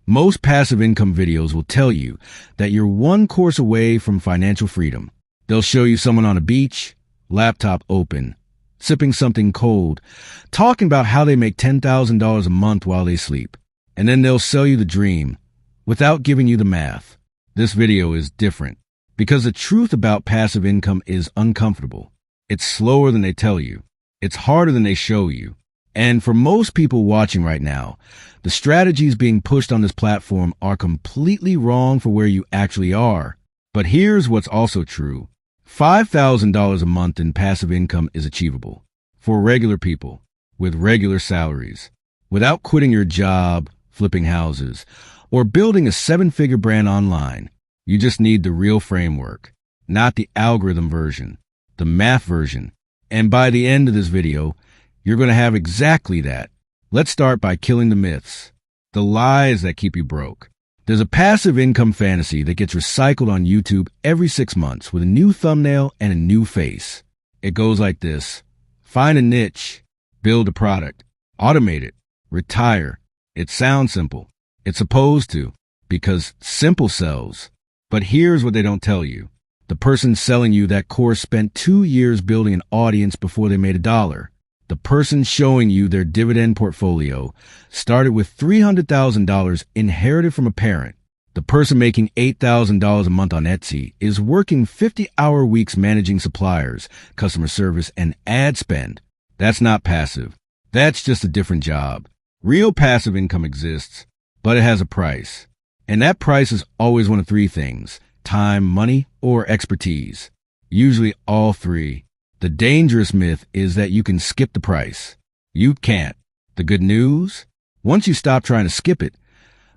Most passive income videos will tell you that you're one course away from financial freedom. They'll show you someone on a beach, laptop open, sipping something cold, talking about how they make $10,000 a month while they sleep. And then they'll sell you the dream without giving you the math. This video is different because the truth about passive income is uncomfortable. It's slower than they tell you. It's harder than they show you. And for most people watching right now, the strategies being pushed on this platform are completely wrong for where you actually are. But here's what's also true. $5,000 a month in passive income is achievable for regular people with regular salaries, without quitting your job, flipping houses, or building a seven-figure brand online. You just need the real framework, not the algorithm version, the math version. And by the end of this video, you're going to have exactly that. Let's start by killing the myths, the lies that keep you broke. There's a passive income fantasy that gets recycled on YouTube every 6 months with a new thumbnail and a new face. It goes like this: find a niche, build a product, automate it, retire. It sounds simple. It's supposed to, because simple sells. But here's what they don't tell you. The person selling you that course spent 2 years building an audience before they made $1. The person showing you their dividend portfolio started with $300,000 inherited from a parent. The person making $8,000 a month on Etsy is working 50-hour weeks managing suppliers, customer service, and ad spend. That's not passive. That's just a different job. Real passive income exists, but it has a price. And that price is always one of three things: time, money, or expertise. Usually all three. The dangerous myth is that you can skip the price. You can't. The good news? Once you stop trying to skip it,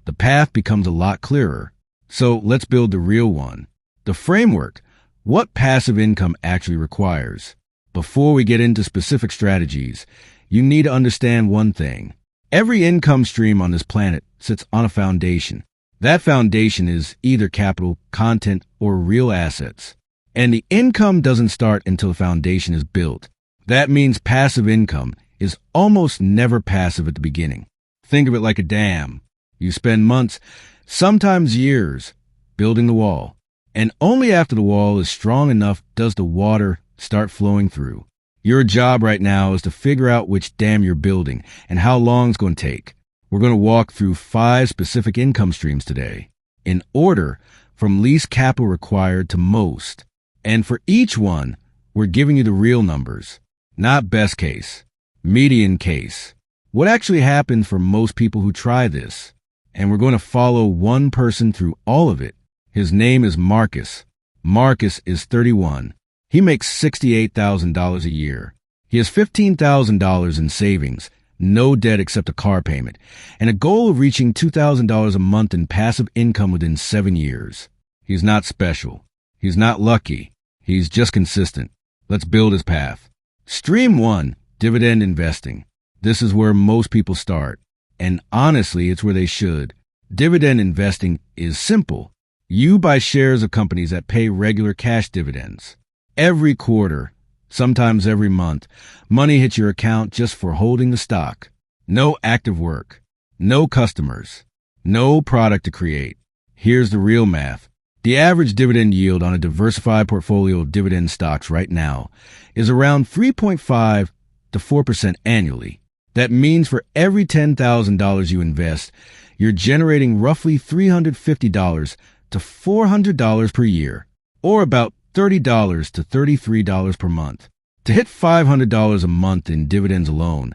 the path becomes a lot clearer. So let's build the real one. The framework. What passive income actually requires. Before we get into specific strategies, you need to understand one thing. Every income stream on this planet sits on a foundation. That foundation is either capital, content, or real assets. And the income doesn't start until the foundation is built. That means passive income is almost never passive at the beginning. Think of it like a dam. You spend months, sometimes years, building the wall. And only after the wall is strong enough does the water start flowing through. Your job right now is to figure out which dam you're building and how long it's going to take. We're going to walk through 5 specific income streams today, in order from least capital required to most. And for each one, we're giving you the real numbers, not best case, median case. What actually happens for most people who try this? And we're going to follow one person through all of it. His name is Marcus. Marcus is 31. He makes $68,000 a year. He has $15,000 in savings, no debt except a car payment, and a goal of reaching $2,000 a month in passive income within 7 years. He's not special. He's not lucky. He's just consistent. Let's build his path. Stream 1, dividend investing. This is where most people start. And honestly, it's where they should. Dividend investing is simple. You buy shares of companies that pay regular cash dividends. Every quarter, sometimes every month, money hits your account just for holding the stock. No active work. No customers. No product to create. Here's the real math. The average dividend yield on a diversified portfolio of dividend stocks right now is around 3.5 to 4% annually. That means for every $10,000 you invest, you're generating roughly $350 to $400 per year, or about $30 to $33 per month. To hit $500 a month in dividends alone,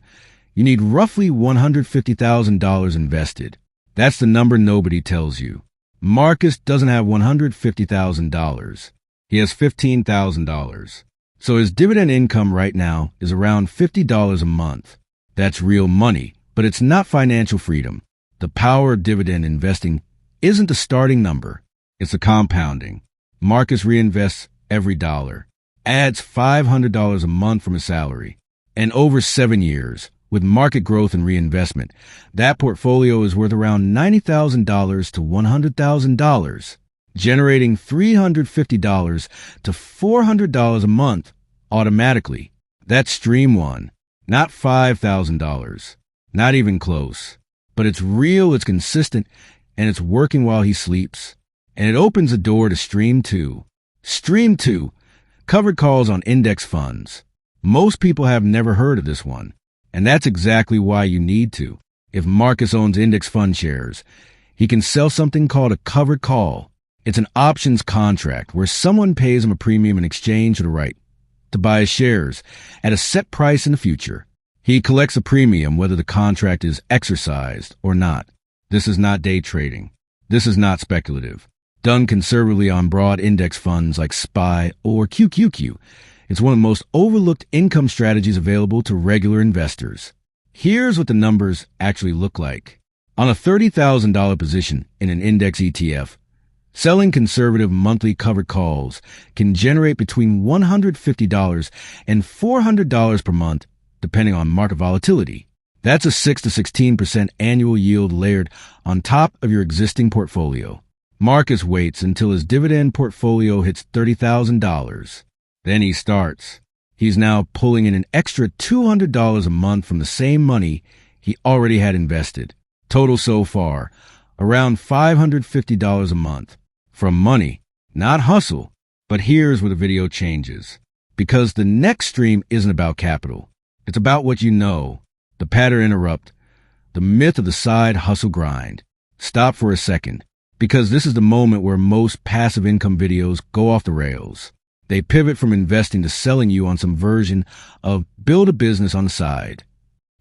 you need roughly $150,000 invested. That's the number nobody tells you. Marcus doesn't have $150,000. He has $15,000. So his dividend income right now is around $50 a month. That's real money, but it's not financial freedom. The power of dividend investing isn't the starting number. It's the compounding. Marcus reinvests every dollar, adds $500 a month from his salary. And over 7 years, with market growth and reinvestment, that portfolio is worth around $90,000 to $100,000, generating $350 to $400 a month automatically. That's stream 1, not $5,000, not even close. But it's real, it's consistent, and it's working while he sleeps. And it opens the door to Stream 2. Stream 2, covered calls on index funds. Most people have never heard of this one, and that's exactly why you need to. If Marcus owns index fund shares, he can sell something called a covered call. It's an options contract where someone pays him a premium in exchange for the right to buy his shares at a set price in the future. He collects a premium whether the contract is exercised or not. This is not day trading. This is not speculative. Done conservatively on broad index funds like SPY or QQQ, it's one of the most overlooked income strategies available to regular investors. Here's what the numbers actually look like. On a $30,000 position in an index ETF, selling conservative monthly covered calls can generate between $150 and $400 per month, depending on market volatility. That's a 6 to 16% annual yield layered on top of your existing portfolio. Marcus waits until his dividend portfolio hits $30,000. Then he starts. He's now pulling in an extra $200 a month from the same money he already had invested. Total so far, around $550 a month. From money, not hustle. But here's where the video changes. Because the next stream isn't about capital. It's about what you know. The pattern interrupt. The myth of the side hustle grind. Stop for a second. Because this is the moment where most passive income videos go off the rails. They pivot from investing to selling you on some version of build a business on the side.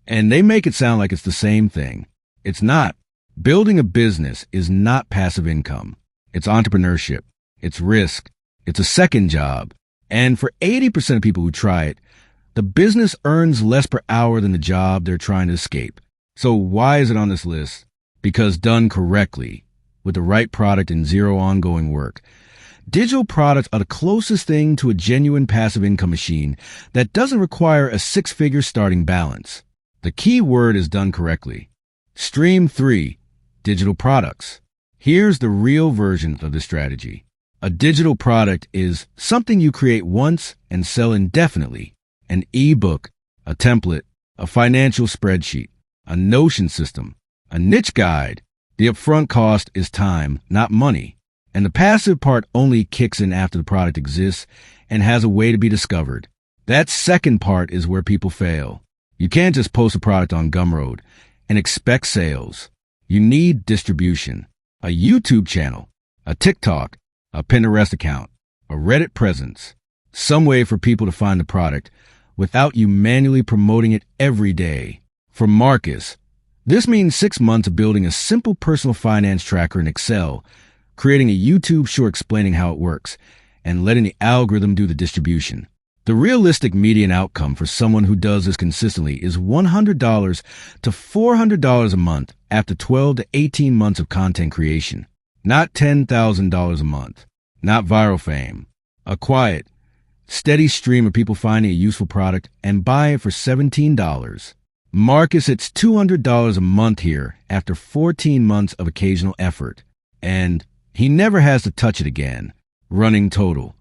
And they make it sound like it's the same thing. It's not. Building a business is not passive income. It's entrepreneurship. It's risk. It's a second job. And for 80% of people who try it, the business earns less per hour than the job they're trying to escape. So why is it on this list? Because done correctly, with the right product and zero ongoing work, digital products are the closest thing to a genuine passive income machine that doesn't require a six-figure starting balance. The key word is done correctly. Stream 3, digital products. Here's the real version of the strategy. A digital product is something you create once and sell indefinitely. An ebook, a template, a financial spreadsheet, a Notion system, a niche guide. The upfront cost is time, not money. And the passive part only kicks in after the product exists and has a way to be discovered. That second part is where people fail. You can't just post a product on Gumroad and expect sales. You need distribution, a YouTube channel, a TikTok, a Pinterest account, a Reddit presence, some way for people to find the product without you manually promoting it every day. For Marcus, this means 6 months of building a simple personal finance tracker in Excel, creating a YouTube short explaining how it works, and letting the algorithm do the distribution. The realistic median outcome for someone who does this consistently is $100 to $400 a month after 12 to 18 months of content creation. Not $10,000 a month. Not viral fame. A quiet, steady stream of people finding a useful product and buying it for $17. Marcus hits $200 a month here after 14 months of occasional effort. And he never has to touch it again. Running total,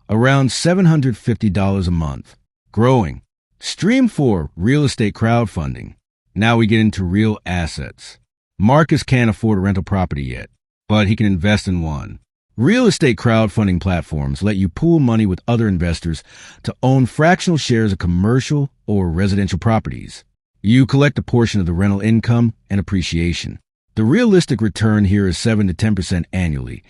around $750 a month. Growing. Stream 4, real estate crowdfunding. Now we get into real assets. Marcus can't afford a rental property yet, but he can invest in one. Real estate crowdfunding platforms let you pool money with other investors to own fractional shares of commercial or residential properties. You collect a portion of the rental income and appreciation. The realistic return here is 7 to 10% annually,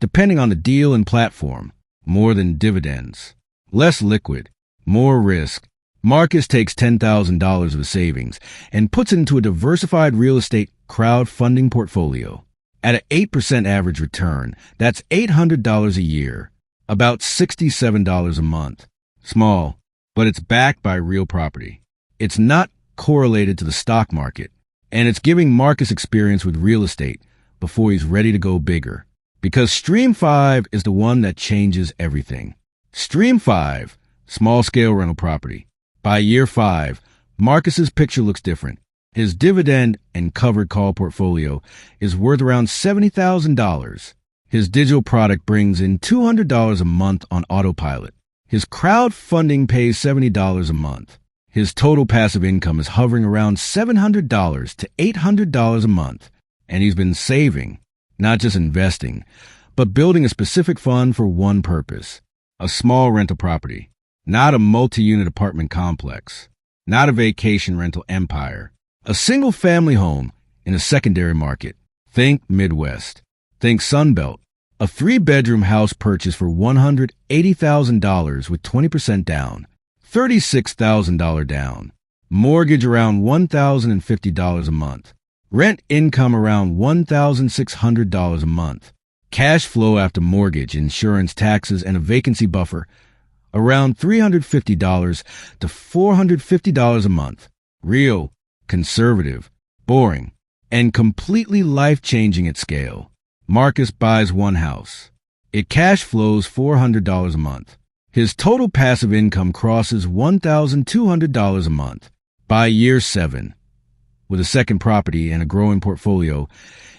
depending on the deal and platform. More than dividends. Less liquid. More risk. Marcus takes $10,000 of his savings and puts it into a diversified real estate crowdfunding portfolio. At an 8% average return, that's $800 a year, about $67 a month. Small, but it's backed by real property. It's not correlated to the stock market, and it's giving Marcus experience with real estate before he's ready to go bigger. Because Stream 5 is the one that changes everything. Stream 5, small-scale rental property. By year 5, Marcus's picture looks different. His dividend and covered call portfolio is worth around $70,000. His digital product brings in $200 a month on autopilot. His crowdfunding pays $70 a month. His total passive income is hovering around $700 to $800 a month. And he's been saving, not just investing, but building a specific fund for one purpose: a small rental property, not a multi-unit apartment complex, not a vacation rental empire, a single-family home in a secondary market. Think Midwest. Think Sunbelt. A 3-bedroom house purchase for $180,000 with 20% down, $36,000 down. Mortgage around $1,050 a month. Rent income around $1,600 a month. Cash flow after mortgage, insurance, taxes, and a vacancy buffer around $350 to $450 a month. Real, conservative, boring, and completely life-changing at scale. Marcus buys one house. It cash flows $400 a month. His total passive income crosses $1,200 a month. By year 7, with a second property and a growing portfolio,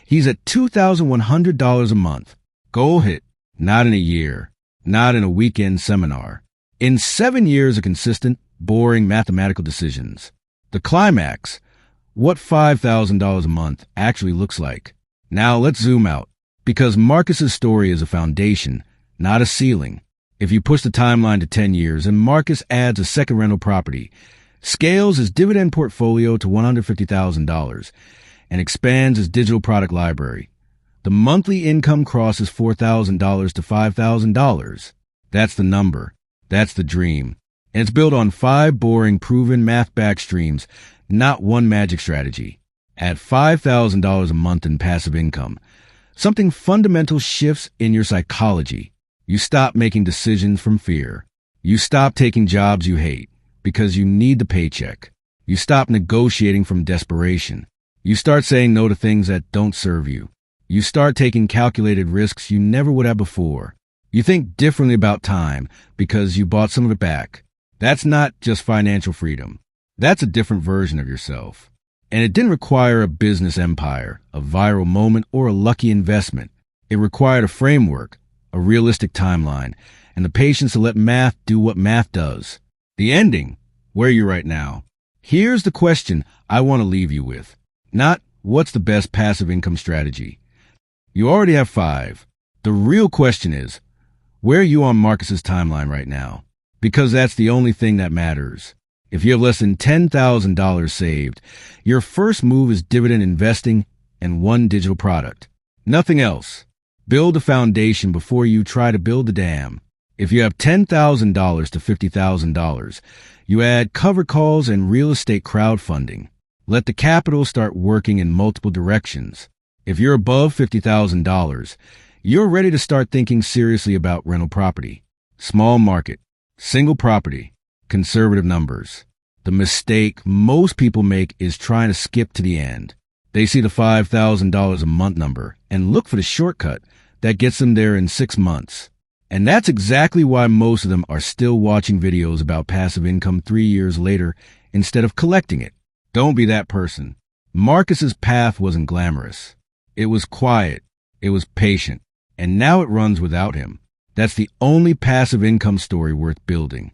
he's at $2,100 a month. Goal hit. Not in a year, not in a weekend seminar. In 7 years of consistent, boring mathematical decisions. The climax: what $5,000 a month actually looks like. Now let's zoom out, because Marcus's story is a foundation, not a ceiling. If you push the timeline to 10 years and Marcus adds a second rental property, scales his dividend portfolio to $150,000, and expands his digital product library, the monthly income crosses $4,000 to $5,000. That's the number. That's the dream. And it's built on 5 boring, proven math-backed streams, not one magic strategy. At $5,000 a month in passive income, something fundamental shifts in your psychology. You stop making decisions from fear. You stop taking jobs you hate because you need the paycheck. You stop negotiating from desperation. You start saying no to things that don't serve you. You start taking calculated risks you never would have before. You think differently about time because you bought some of it back. That's not just financial freedom. That's a different version of yourself. And it didn't require a business empire, a viral moment, or a lucky investment. It required a framework, a realistic timeline, and the patience to let math do what math does. The ending: where are you right now? Here's the question I want to leave you with. Not what's the best passive income strategy. You already have 5. The real question is, where are you on Marcus's timeline right now? Because that's the only thing that matters. If you have less than $10,000 saved, your first move is dividend investing and one digital product. Nothing else. Build a foundation before you try to build the dam. If you have $10,000 to $50,000, you add cover calls and real estate crowdfunding. Let the capital start working in multiple directions. If you're above $50,000, you're ready to start thinking seriously about rental property. Small market, single property, conservative numbers. The mistake most people make is trying to skip to the end. They see the $5,000 a month number and look for the shortcut that gets them there in 6 months. And that's exactly why most of them are still watching videos about passive income 3 years later instead of collecting it. Don't be that person. Marcus's path wasn't glamorous. It was quiet. It was patient. And now it runs without him. That's the only passive income story worth building.